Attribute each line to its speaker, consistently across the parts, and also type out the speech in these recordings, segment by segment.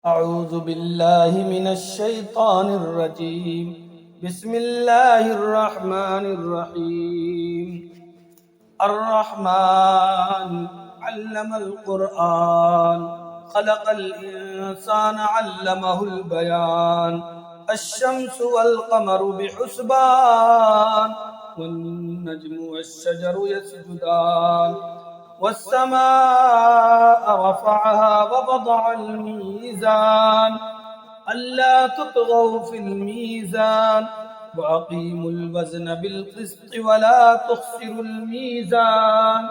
Speaker 1: أعوذ بالله من الشيطان الرجيم. بسم الله الرحمن الرحيم. الرحمن علم القرآن خلق الإنسان علمه البيان. الشمس والقمر بحسبان والنجم والشجر يسجدان والسماء رفعها ووضع الميزان ألا تطغوا في الميزان وأقيموا الوزن بالقسط ولا تخسروا الميزان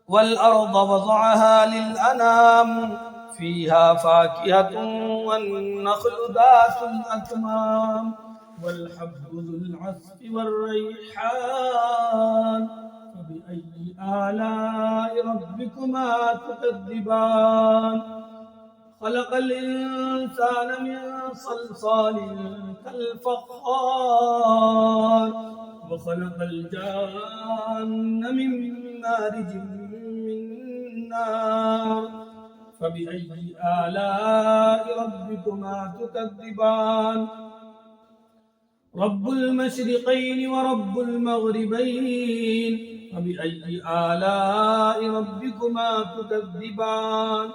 Speaker 1: والأرض وضعها للأنام فيها فاكهة والنخل ذات الأكمام والحب ذو العصف والريحان فبأي آلاء ربكما تكذبان خلق الإنسان من صلصال كالفخار وخلق الجان من مارج من نار فبأي آلاء ربكما تكذبان رب المشرقين ورب المغربين فبأي آلاء ربكما تكذبان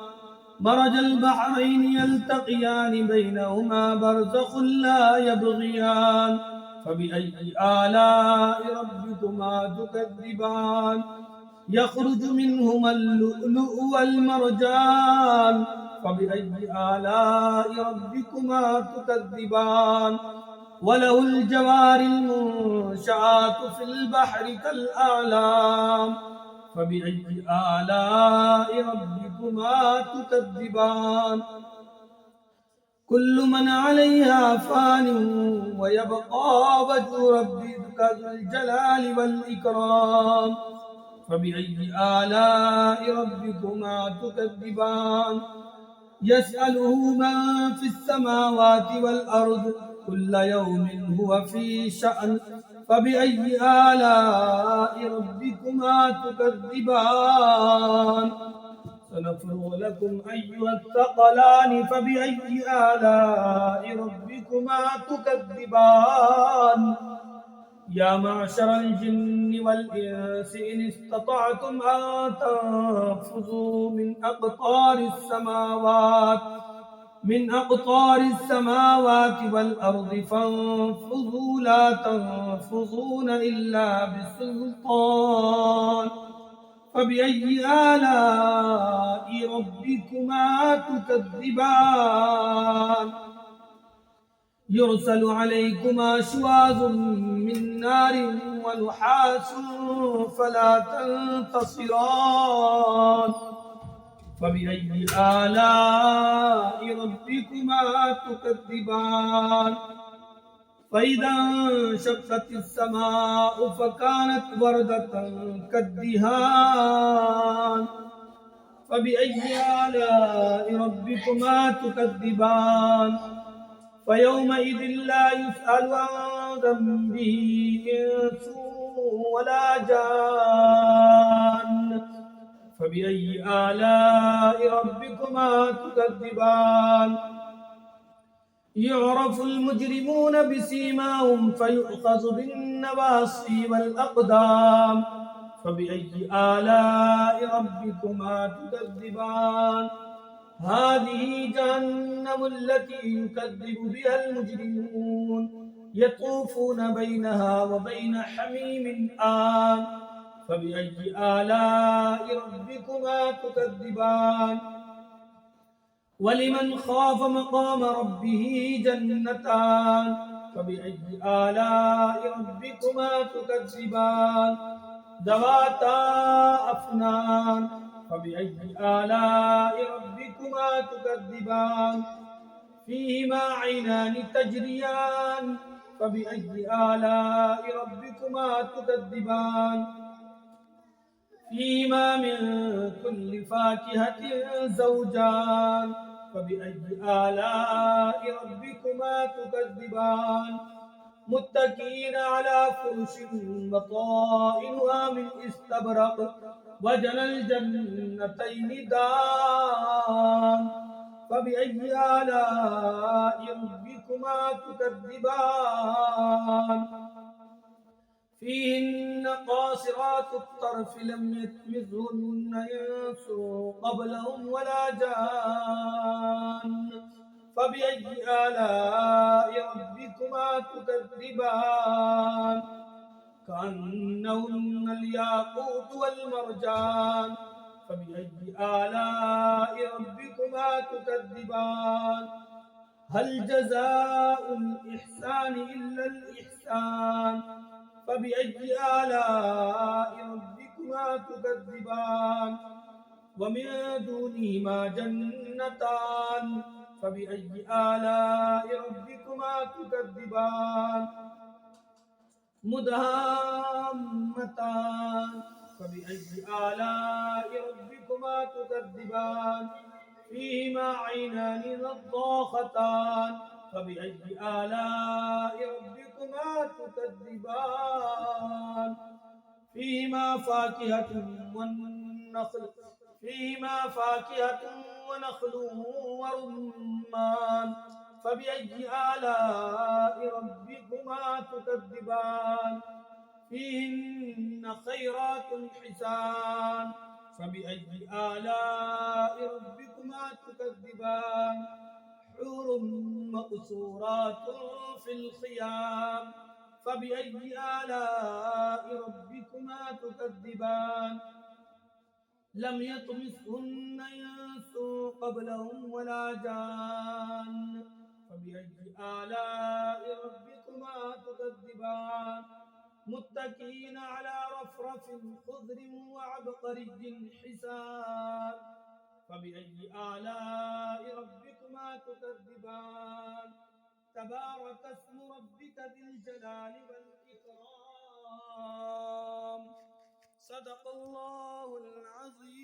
Speaker 1: مرج البحرين يلتقيان بينهما برزخ لا يبغيان فبأي آلاء ربكما تكذبان يخرج منهما اللؤلؤ والمرجان فبأي آلاء ربكما تكذبان وله الجوار المنشآت في البحر كالأعلام فبأي آلاء ربكما تكذبان كل من عليها فان ويبقى وجه ربك ذو الجلال والإكرام فبأي آلاء ربكما تكذبان يسأله من في السماوات والأرض كل يوم هو في شأن فبأي آلاء ربكما تكذبان سنفرغ لكم أيها الثقلان فبأي آلاء ربكما تكذبان يا معشر الجن والإنس إن استطعتم أن تنفذوا من أقطار السماوات والأرض فانفذوا لا تنفذون إلا بسلطان فبأي آلاء ربكما تكذبان يرسل عليكما شواظ من نار ونحاس فلا تنتصران فبأي آلاء ربكما تكذبان فإذا انشقت السماء فكانت وردة كالدهان فبأي آلاء ربكما تكذبان فيومئذ لا يسأل عن ذنبه إنس ولا جان فبأي آلاء ربكما تكذبان يعرف المجرمون بسيماهم فيؤخذ بالنواصي والأقدام فبأي آلاء ربكما تكذبان هذه جهنم التي يكذب بها المجرمون يطوفون بينها وبين حميم آن فبأي آلاء ربكما تكذبان ولمن خاف مقام ربه جنتان فبأي آلاء ربكما تكذبان ذواتا أفنان فبأي آلاء ربكما تكذبان فيهما عينان تجريان فبأي آلاء ربكما تكذبان فيهما من كل فاكهة زوجان فبأي آلاء ربكما تكذبان متكئين على فرش بطائنها من استبرق وجنى الجنتين دان فبأي آلاء ربكما تكذبان فيهن قاصرات الطرف لم يطمثهن إنس قبلهم ولا جان فبأي آلاء ربكما تكذبان كأنهن الياقوت والمرجان فبأي آلاء ربكما تكذبان هل جزاء الإحسان إلا الإحسان فبأي آلاء ربكما تكذبان ومن دونهما جنتان فبأي آلاء ربكما تكذبان مدهامتان فبأي آلاء ربكما تكذبان فيهما عينان نضاختان فبأي آلاء ربكما تكذبان فيهما فاكهة ونخل ورمان فبأي آلاء ربكما تكذبان فيهن خيرات حسان فبأي آلاء ربكما تكذبان حور مقصورات في الخيام فبأي آلاء ربكما تكذبان لم يطمثهن إنس قبلهم ولا جان فبأي آلاء ربكما تكذبان متكئين على رفرف خضر وعبقري حسان فبأي آلاء ربكما تكذبان تبارك اسم ربك ذي الجلال والإكرام صدق الله العظيم.